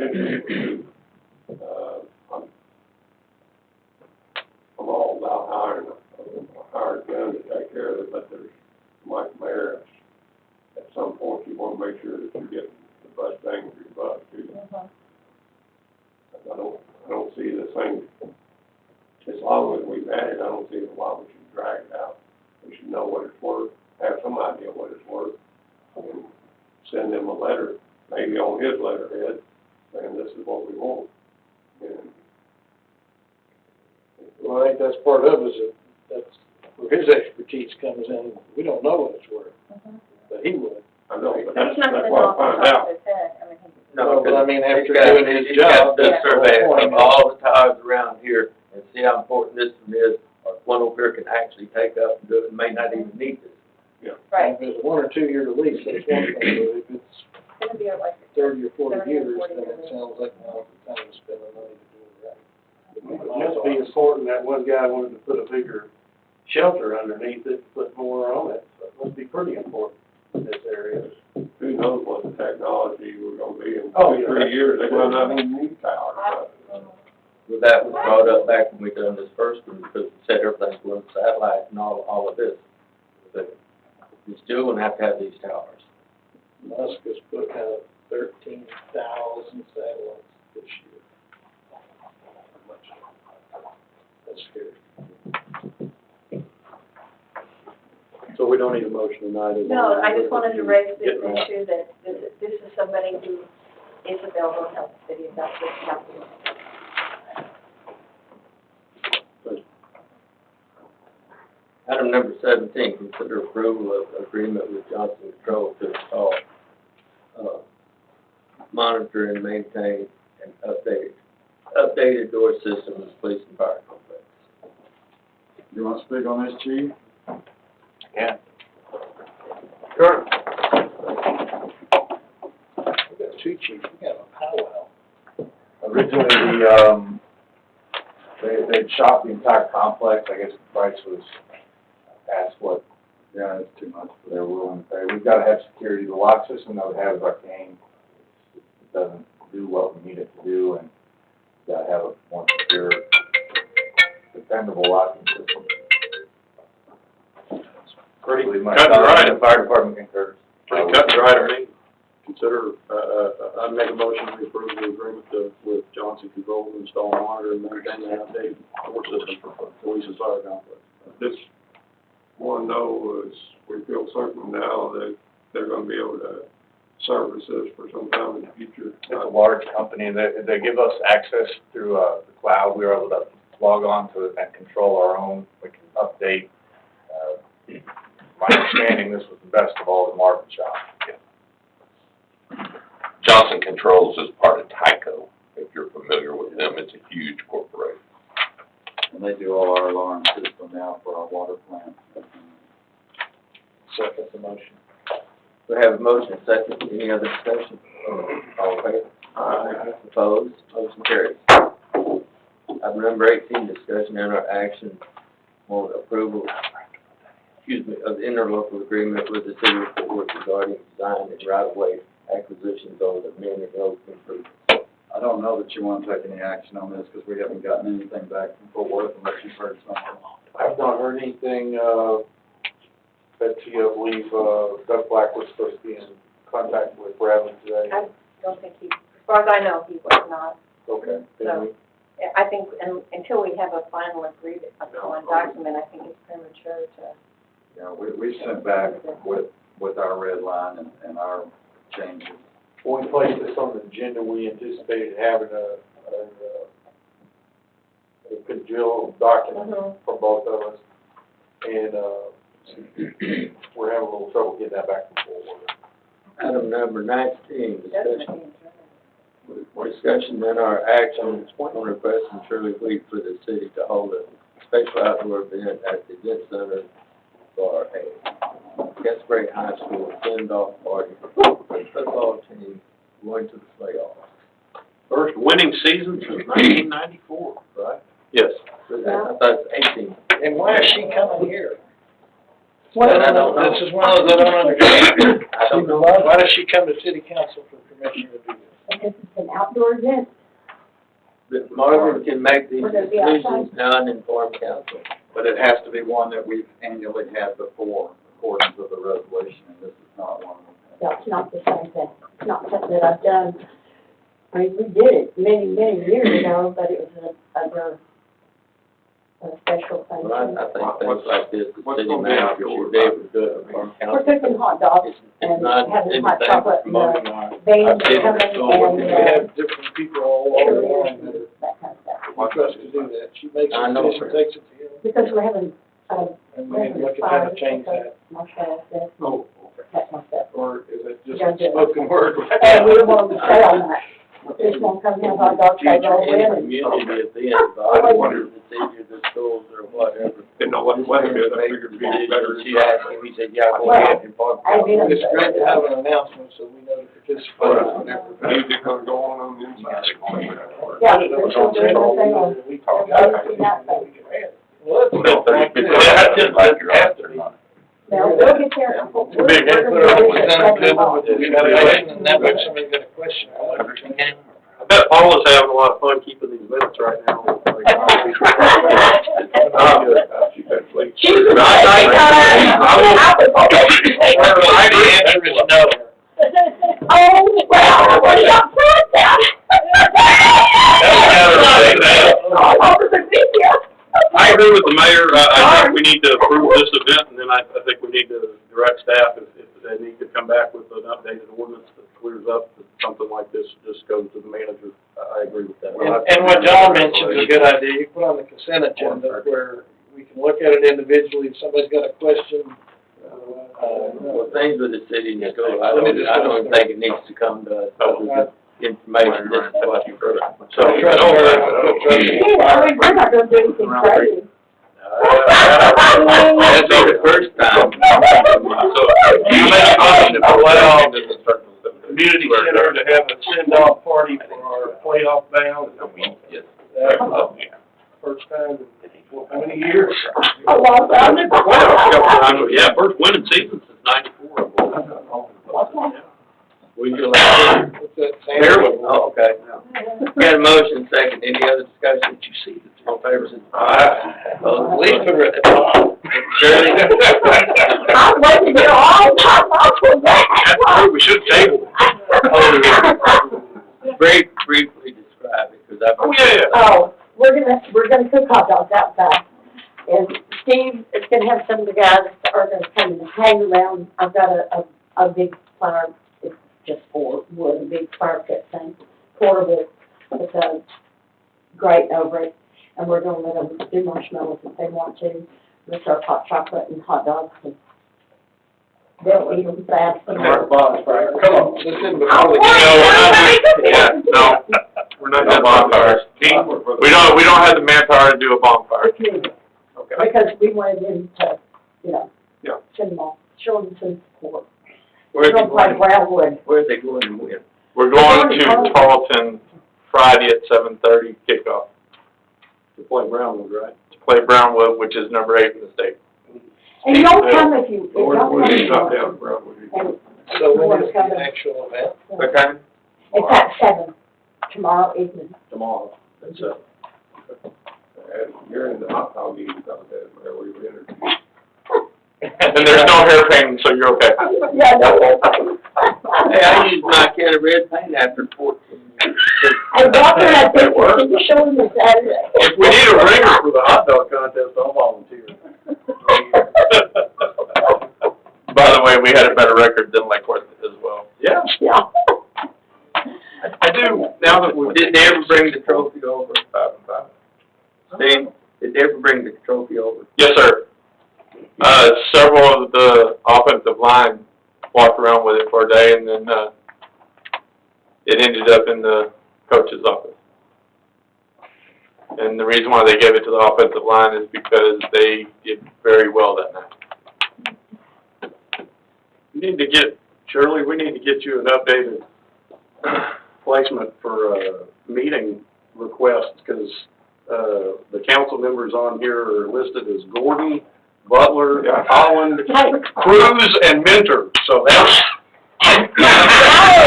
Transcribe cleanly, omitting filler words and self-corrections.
potentially do. I'm all about hiring a hired gun to take care of it, but there's, like Mayor, at some point you want to make sure that you're getting the best bang for your buck too. I don't see this thing, as long as we've had it, I don't see why we should drag it out. We should know what it's worth, have some idea what it's worth, and send them a letter, maybe on his letterhead, saying this is what we want. And well, I think that's part of it, is that's where his expertise comes in. We don't know what it's worth, but he would. I know, but He's that's not what gonna know I off the find top out. of his head. I mean, No, but I mean, after he's doing his job, got to do a that's survey the of point. all the towers around here and see how important this one is, or if one over here can actually take up and do it, and may not even need this. right. If it's a 1 or 2 year lease, that's one thing, but if it's It's gonna be like 30 or 40 30 or years, 40 then it years. sounds like now it's time to spend the money to do it right. It must be important that one guy wanted to put a bigger shelter underneath it, put more on it, so it must be pretty important in this area. Who knows what the technology we're gonna be in Oh, 2 yeah. 3 years, they might not even need towers. Well, that was brought up back when we done this first one, because we said everything's going satellite and all of this. But you're still gonna have to have these towers. Musk has put out 13,000 satellites this year. That's scary. So we don't need a motion tonight? is No, all? I just wanted to raise this Get that. issue that this is somebody who is available to help the city, and that's what's happening. Item number 17, consider approval of agreement with Johnson Controls to install, monitor and maintain an updated door system in the police and fire complex. You want to speak on this, Chief? Yeah. Sure. We got 2 chiefs, we got a powwow. Originally, they'd shot the entire complex. I guess the price was asked what, yeah, it's too much for their willing to pay. We've got to have security. The lock system that we have is arcane. It doesn't do what we need it to do, and we've got to have a more secure, dependable locking system. Pretty Believe cut and myself, dry. the fire department concurs. Pretty cut and dry to me. Consider, I'd make a motion to approve the agreement with Johnson Controls to install, monitor, and maintain the updated door system for police and fire complex. This one though is, we feel certain now that they're gonna be able to service this for some time in the future. It's a large company. They give us access through the cloud. We were able to log on to it and control our own. We can update. My understanding, this was the best of all the Marvin shop. Johnson Controls is part of Tyco. If you're familiar with them, it's a huge corporation. And they do all our alarm system now for our water plant. Second the motion. We have a motion, second, any other discussion? All in favor? Opposed? Motion carries. Item number 18, discussion and or action on approval, of the interlocal agreement with the city of Fort Worth regarding design and right-of-way acquisitions on the Mill and Road improvements. I don't know that you want to take any action on this because we haven't gotten anything back from Fort Worth unless you've heard something. I've not heard anything, Betsy, I believe, Doug Black was supposed to be in contact with Bradley today. I don't think as far as I know, he was not. Okay. So, I think until we have a final agreement, a final document, I think it's premature to. Yeah, we sent back with our red line and our changes. When we placed this on the agenda, we anticipated having a good drill document from both of us. And, we're having a little trouble getting that back from Fort Worth. Item number 19, discussion and our action on request from Shirley Fleet for the city to hold a special outdoor event at the event center for a Casper High School send-off party for the football team going to the playoffs. First winning season since 1994, right? Yes. I thought it's 18. And why is she coming here? I don't know. This is one of those I don't understand. I don't know. Why does she come to city council for permission to do this? Because it's an outdoor event. But Marvin can make these We're gonna be decisions outside. now and inform council. But it has to be one that we've annually had before, according to the resolution, and this is not one of them. No, it's not the same thing. It's not something that I've done. I mean, we did it many, many years ago, but it was a special thing. Well, I think things like this, the What's city gonna be manager should be able to do it, inform We're council. cooking hot dogs It's and not having anything hot chocolate and promoting our bands business, coming so and, We have different people all over the line that that kind of stuff. are trust to do that. She makes I a know. decision, takes it to him, Because we're having, and we need to look at how to change that. Marshall says, Oh, protect myself. or is it just Don't do it. spoken word? And we don't want to stay on that. Just want to come have hot dogs, they roll Future, any in and. community event, I wonder if it's either the schools or whatever. Didn't know what the weather is, I figured it'd be better. She asked him, he said, yeah, go ahead and inform I mean, council. It's great to have an announcement so we know to participate whenever. Music gonna go on the inside. Yeah, there's no doing nothing on. We Well, that's just like your answer. Now, we'll get there. We're Big gonna input do on it the at consent 7 o'clock. agenda, but we got a question, and that way somebody's got a question. I bet Paul is having a lot of fun keeping these minutes right now. She said, please. She was like, The answer is no. oh, well, what do y'all plan now? All over the video. I agree with the mayor, I think we need to approve this event, and then I think we need to direct staff if they need to come back with an updated ordinance that clears up that something like this just goes to the manager. I agree with that. And what John mentioned is a good idea, you put on the consent agenda where we can look at it individually, if somebody's got a question. Well, things with the city and school, I don't think it needs to come to us, other than information, this is what you heard. So, trust her, trust her. Yeah, we're not gonna do anything crazy. That's the first time. So, you make a motion to allow community center to have a send-off party for our playoff bound. Yes. First time in how many years? A long time. Yeah, first winning season since '94. Would you like to? What's that, Sam? Oh, okay. Got a motion, second, any other discussion? Did you see the all favors? Aye. At least put her at the top. Shirley? I'm waiting here all the time, I'll come back. We should table it. Briefly describe it, because I've. Oh, yeah. Oh, we're gonna cook hot dogs outside. And Steve is gonna have some of the guys that are gonna come and hang around. I've got a big fire, it's just for wood, a big fire pit thing, portable, with a grate over it. And we're gonna let them do marshmallows if they want to. We'll serve hot chocolate and hot dogs and they'll eat them fast. Mark bonfire, come on, this isn't before Oh, the. Yeah, no, we're not having bonfires. We don't have the manpower to do a bonfire. Okay. Because we wanted them to, Yeah. send them off, show them some support. Where's We're it gonna play going? Brownwood. Where's it going to win? We're going to Tarleton Friday at 7:30 kickoff. To play Brownwood, right? To play Brownwood, which is number 8 in the state. And y'all come if you, if y'all Where do you drop come. down, bro? And So when is the actual event? What time? it's at 7 tomorrow evening. Tomorrow. That's You're in the hot dog eating contest, where we were introduced. And there's no hair painting, so you're okay. Yeah, no, Hey, I used my can of red paint after 14 years. I walked in, I think, can you show them this Saturday? If we need a ringer for the hot dog contest, I'll volunteer. By the way, we had a better record than Lake Worth as well. Yeah, Yeah. I do, now that we've. Did they ever bring the trophy over? Steve, did they ever bring the trophy over? Yes, sir. Several of the offensive line walked around with it for a day, and then, it ended up in the coach's office. And the reason why they gave it to the offensive line is because they did very well that night. Shirley, we need to get you an updated placement for, meeting requests, because, the council members on here are listed as Gordon, Butler, Holland, Cruz, and Mentor, so No,